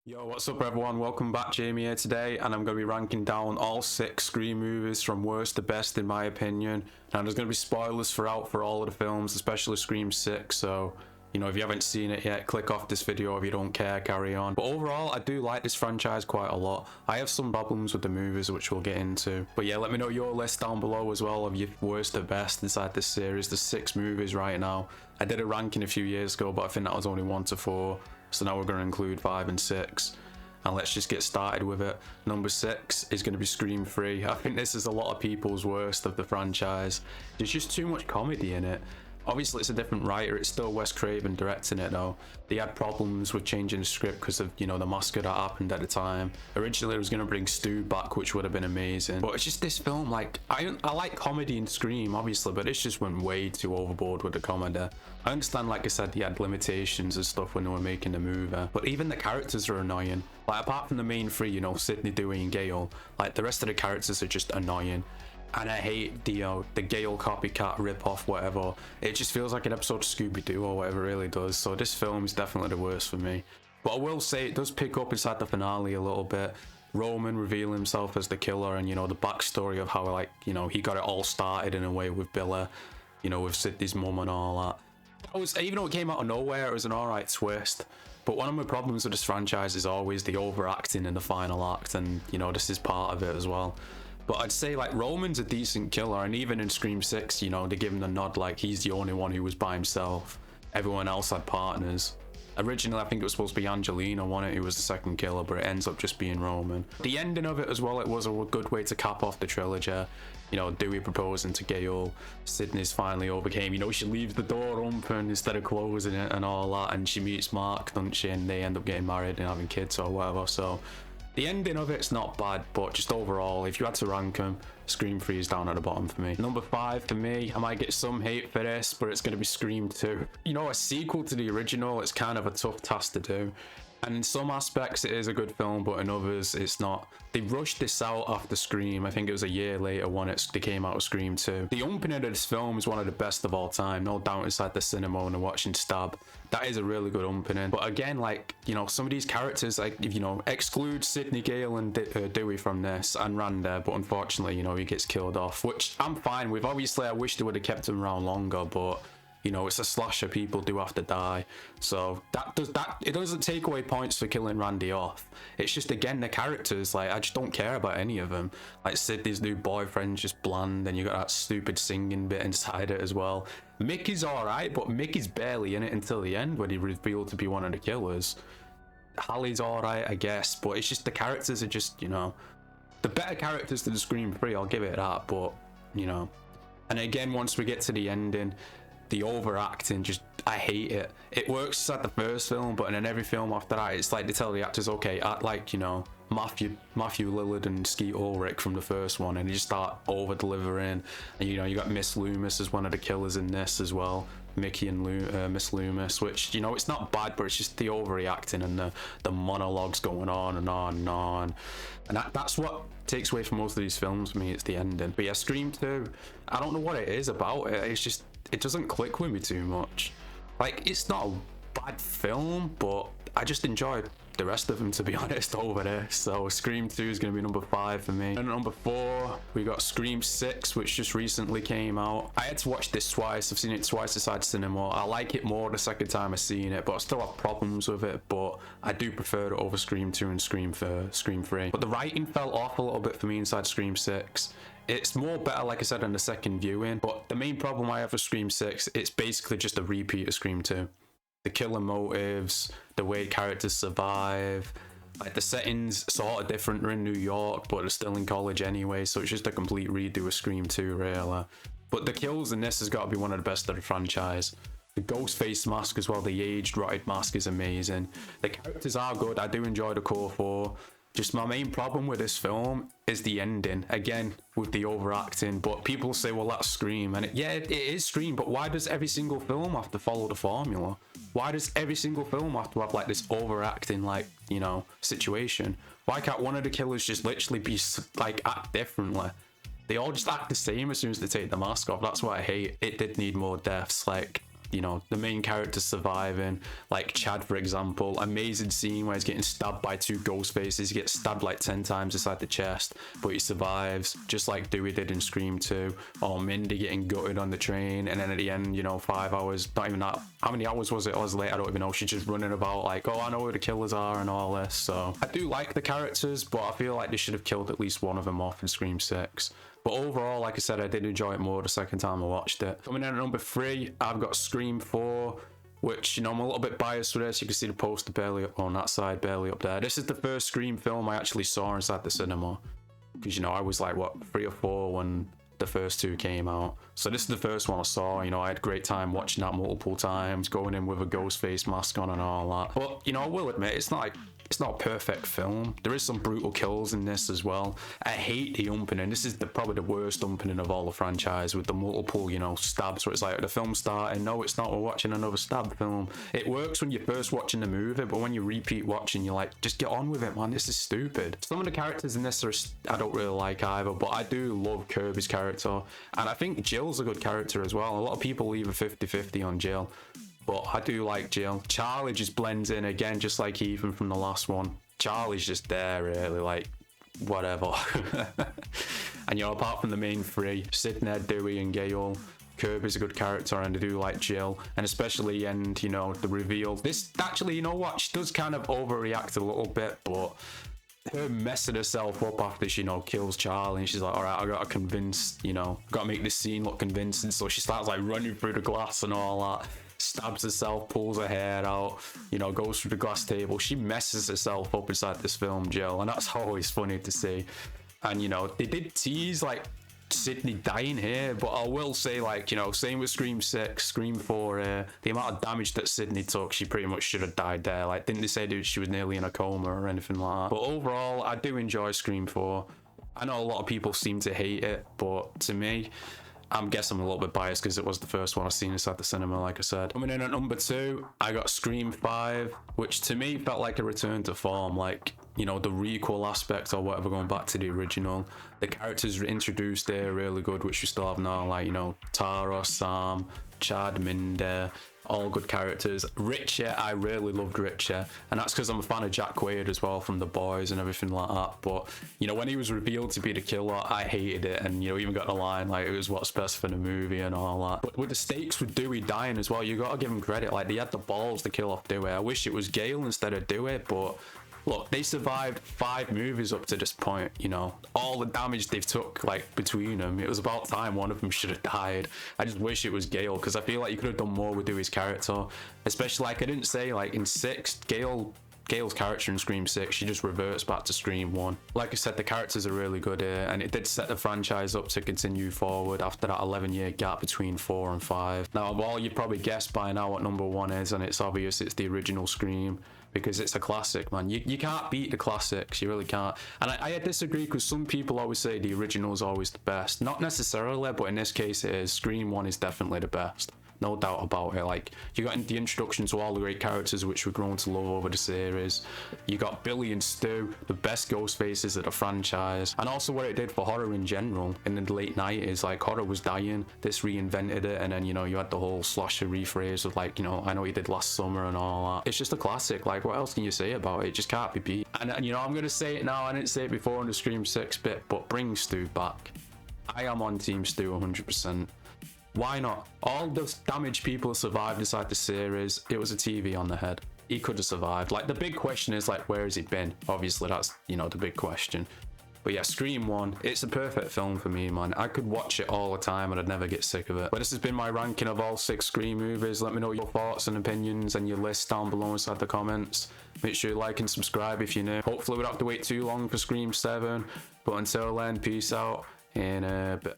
Yo, what's up everyone? Welcome back, Jamie here today, and I'm going to be ranking down all 6 Scream movies from worst to best in my opinion. And there's going to be spoilers throughout for all of the films, especially Scream 6, so, you know, if you haven't seen it yet, click off this video. If you don't care, carry on. But overall, I do like this franchise quite a lot. I have some problems with the movies, which we'll get into. But yeah, let me know your list down below as well of your worst to best inside this series. There's 6 movies right now. I did a ranking a few years ago, but I think that was only 1 to 4. So now we're going to include 5 and 6. And let's just get started with it. Number 6 is going to be Scream 3. I think this is a lot of people's worst of the franchise. There's just too much comedy in it. Obviously it's a different writer, it's still Wes Craven directing it though. They had problems with changing the script because of, you know, the massacre that happened at the time. Originally it was going to bring Stu back, which would have been amazing. But it's just this film, like, I like comedy in Scream, obviously, but it just went way too overboard with the comedy. I understand, like I said, they had limitations and stuff when they were making the movie. But even the characters are annoying. Like, apart from the main 3, you know, Sidney, Dewey and Gale, like, the rest of the characters are just annoying. And I hate the Gale copycat rip-off, whatever. It just feels like an episode of Scooby-Doo or whatever it really does. So this film is definitely the worst for me. But I will say it does pick up inside the finale a little bit. Roman revealing himself as the killer, and, you know, the backstory of how, like, you know, he got it all started in a way with Billy, you know, with Sidney's mum and all that. Even though it came out of nowhere, it was an alright twist. But one of my problems with this franchise is always the overacting in the final act, and, you know, this is part of it as well. But I'd say, like, Roman's a decent killer, and even in Scream 6, you know, they give him the nod like he's the only one who was by himself. Everyone else had partners. Originally, I think it was supposed to be Angelina, wasn't it, who was the second killer, but it ends up just being Roman. The ending of it as well, it was a good way to cap off the trilogy. You know, Dewey proposing to Gale, Sidney's finally overcame, you know, she leaves the door open instead of closing it and all that, and she meets Mark, doesn't she, and they end up getting married and having kids or whatever, so... The ending of it's not bad, but just overall, if you had to rank them, Scream 3 is down at the bottom for me. Number 5 for me, I might get some hate for this, but it's going to be Scream 2. You know, a sequel to the original, it's kind of a tough task to do. And in some aspects it is a good film, but in others it's not. They rushed this out after Scream. I think it was a year later when they came out with Scream 2. The opening of this film is one of the best of all time, no doubt, inside the cinema when they're watching Stab. That is a really good opening. But again, like, you know, some of these characters, like, if you know, exclude Sidney, Gale and Dewey from this, and Randa, but unfortunately, you know, he gets killed off, which I'm fine with. Obviously I wish they would have kept him around longer, but you know, it's a slasher, people do have to die. So it doesn't take away points for killing Randy off. It's just, again, the characters, like, I just don't care about any of them. Like, Sidney's new boyfriend's just bland, and you got that stupid singing bit inside it as well. Mickey's alright, but Mickey's barely in it until the end when he revealed to be one of the killers. Hallie's alright, I guess, but it's just the characters are just, you know, the better characters than Scream 3, I'll give it that, but, you know. And again, once we get to the ending, the overacting, just, I hate it. It works at the first film, but in every film after that, it's like they tell the actors, okay, act like, you know, Matthew Lillard and Skeet Ulrich from the first one, and you just start over delivering. And, you know, you got Miss Loomis as one of the killers in this as well, Mickey and Miss Loomis, which, you know, it's not bad, but it's just the overreacting and the monologues going on and on and on. And that's what takes away from most of these films for me, it's the ending. But yeah, Scream 2, I don't know what it is about it, it's just, it doesn't click with me too much. Like, it's not a bad film, but I just enjoyed the rest of them, to be honest, over this. So Scream 2 is going to be number 5 for me. And number 4, we got Scream 6, which just recently came out. I had to watch this twice. I've seen it twice inside cinema. I like it more the second time I've seen it, but I still have problems with it. But I do prefer it over Scream 2 and Scream 3. But the writing fell off a little bit for me inside Scream 6. It's more better, like I said, in the second viewing, but the main problem I have with Scream 6, it's basically just a repeat of Scream 2. The killer motives, the way characters survive, like the settings sort of different. They're in New York, but they're still in college anyway, so it's just a complete redo of Scream 2, really. But the kills in this has got to be one of the best of the franchise. The ghost face mask as well, the aged, rotted mask is amazing. The characters are good, I do enjoy the core 4. Just my main problem with this film is the ending, again, with the overacting. But people say, well, that's Scream, and yeah, it is Scream, but why does every single film have to follow the formula? Why does every single film have to have, like, this overacting, like, you know, situation? Why can't one of the killers just literally be, like, act differently? They all just act the same as soon as they take the mask off. That's what I hate. It did need more deaths. Like, you know, the main character surviving. Like Chad, for example, amazing scene where he's getting stabbed by 2 ghost faces. He gets stabbed like 10 times inside the chest, but he survives, just like Dewey did in Scream 2. Or Mindy getting gutted on the train, and then at the end, you know, 5 hours, not even that, how many hours was it? I was late, I don't even know. She's just running about like, oh, I know where the killers are and all this. So I do like the characters, but I feel like they should have killed at least one of them off in Scream 6. But overall, like I said, I did enjoy it more the second time I watched it. Coming in at number 3, I've got Scream 4, which, you know, I'm a little bit biased for this. You can see the poster barely up on that side, barely up there. This is the first Scream film I actually saw inside the cinema. Because, you know, I was like, what, 3 or 4 when the first 2 came out. So this is the first one I saw. You know, I had a great time watching that multiple times, going in with a ghost face mask on and all that. But, you know, I will admit, it's not a perfect film. There is some brutal kills in this as well. I hate the opening. This is probably the worst opening of all the franchise, with the multiple, you know, stabs where it's like the film starting. No, it's not. We're watching another stab film. It works when you're first watching the movie, but when you repeat watching, you're like, just get on with it, man. This is stupid. Some of the characters in this I don't really like either, but I do love Kirby's character. And I think Jill's a good character as well. A lot of people leave a 50-50 on Jill, but I do like Jill. Charlie just blends in again, just like Ethan from the last one. Charlie's just there, really, like, whatever. And, you know, apart from the main 3, Sidney, Dewey, and Gale, Kirby's a good character, and I do like Jill. And especially, and, you know, the reveal. This, actually, you know what? She does kind of overreact a little bit, but her messing herself up after she, you know, kills Charlie, and she's like, all right, I gotta convince, you know, gotta make this scene look convincing. So she starts like running through the glass and all that, stabs herself, pulls her hair out, you know, goes through the glass table. She messes herself up inside this film, Jill, and that's always funny to see. And, you know, they did tease like Sidney dying here, but I will say, like, you know, same with Scream 6, Scream 4, the amount of damage that Sidney took, she pretty much should have died there. Like, didn't they say that she was nearly in a coma or anything like that? But overall, I do enjoy Scream 4. I know a lot of people seem to hate it, but to me, I'm guessing I'm a little bit biased because it was the first one I've seen inside the cinema, like I said. Coming in at number 2, I got Scream 5, which to me felt like a return to form, like, you know, the requel aspect or whatever, going back to the original. The characters introduced there really good, which we still have now, like, you know, Tara, Sam, Chad, Mindy, all good characters. Richie, I really loved Richie, and that's because I'm a fan of Jack Quaid as well from The Boys and everything like that. But, you know, when he was revealed to be the killer, I hated it, and, you know, even got the line like it was what's best for the movie and all that. But with the stakes with Dewey dying as well, you gotta give him credit. Like, they had the balls to kill off Dewey. I wish it was Gale instead of Dewey, but look, they survived 5 movies up to this point, you know. All the damage they've took, like, between them. It was about time one of them should have died. I just wish it was Gale, because I feel like you could have done more with Dewey's character. Especially, like, I didn't say, like, in 6, Gale's character in Scream 6, she just reverts back to Scream 1. Like I said, the characters are really good here, and it did set the franchise up to continue forward after that 11-year gap between 4 and 5. Now, well, you've probably guessed by now what number 1 is, and it's obvious it's the original Scream, because it's a classic, man. You can't beat the classics, you really can't. And I disagree, because some people always say the original is always the best. Not necessarily, but in this case it is. Scream 1 is definitely the best. No doubt about it. Like, you got the introduction to all the great characters which we've grown to love over the series. You got Billy and Stu, the best ghost faces of the franchise, and also what it did for horror in general in the late 90s. Like, horror was dying, this reinvented it, and then, you know, you had the whole slasher rephrase of, like, you know, I Know You Did Last Summer and all that. It's just a classic. Like, what else can you say about it? It just can't be beat. And you know, I'm gonna say it now, I didn't say it before in the Scream 6 bit, but bring Stu back. I am on Team Stu 100%. Why not? All the damaged people survived inside the series. It was a TV on the head. He could have survived. Like, the big question is, like, where has he been? Obviously, that's, you know, the big question. But yeah, Scream 1, it's a perfect film for me, man. I could watch it all the time and I'd never get sick of it. But this has been my ranking of all 6 Scream movies. Let me know your thoughts and opinions and your list down below inside the comments. Make sure you like and subscribe if you're new. Hopefully we don't have to wait too long for Scream 7. But until then, peace out in a bit.